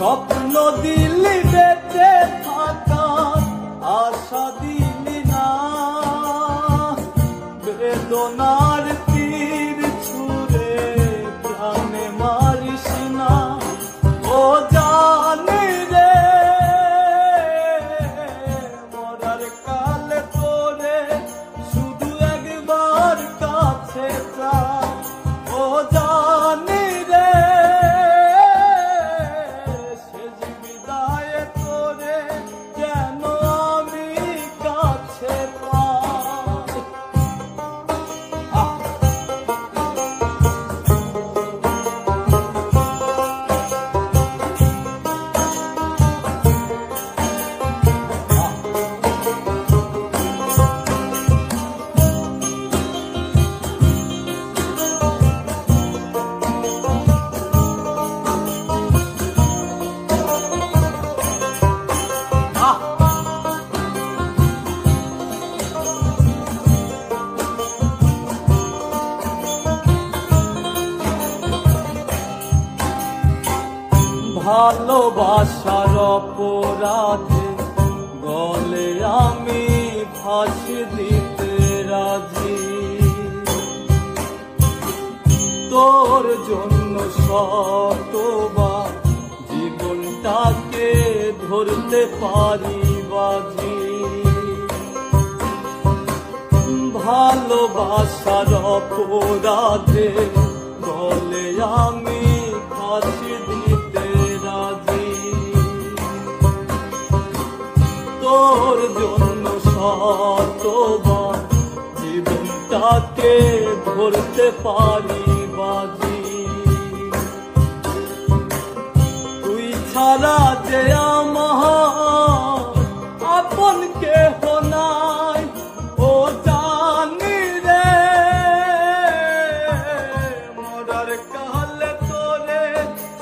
স্বপ্ন দিলি বেঁচে থাকার আশা দিলি না, বেদনার তীর ছুঁড়ে প্রাণে মারিস না। ও জানি রে মরার কালে তোরে শুধু একবার কাছে যা। ও জানি রে শেষ বিদায়ে তোরে যেন আমি কাছে পাই। ভালোবাসার অপরাধে গলে আমি ফাঁসি দিতে রাজি, তোর জন্য শতবার জীবনটাকে ধরতে পারি বাজি। ভালোবাসার অপরাধে গলে আমি ফাঁসি দিতে রাজি, তোর জন্য শতবার জীবনটাকে ধরতে পারি বাজি। তুই ছাড়া যে আমার আপন কেহ নাই। ও জানি রে মরার কালে তোরে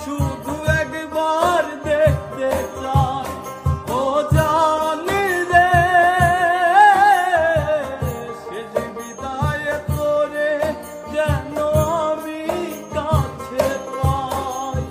শুধু একবার দেখতে চাই। ও জানি রে শেষ বিদায়ে তোরে যেন আমি কাছে পাই।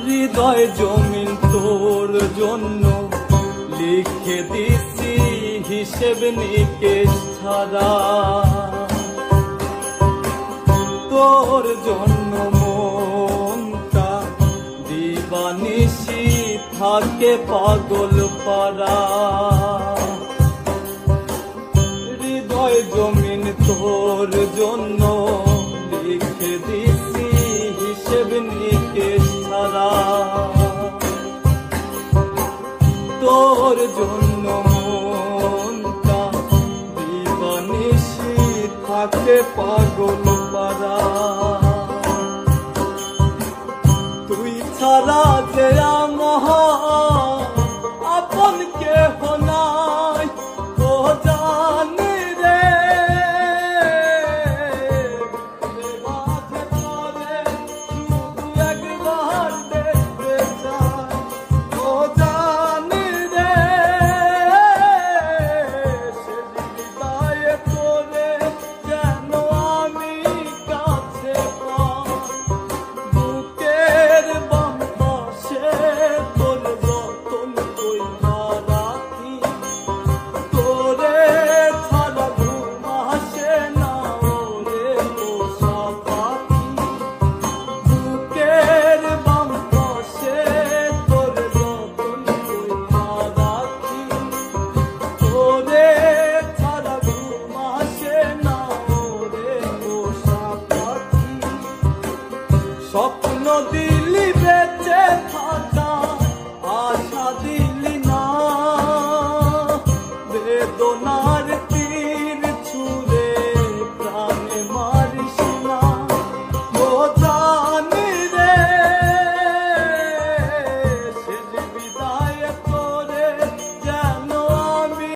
হৃদয় জমিন তোর জন্য লিখে দিছি হিসেব নিকেশ ছাড়া, তোর জন্য মনটা দিবানিশি থাকে পাগল পারা। হৃদয় জমিন তোর জন্য লিখে দিছি হিসেব নিকেশ ছাড়া, তোর জন্য মনটা দিবানিশি থাকে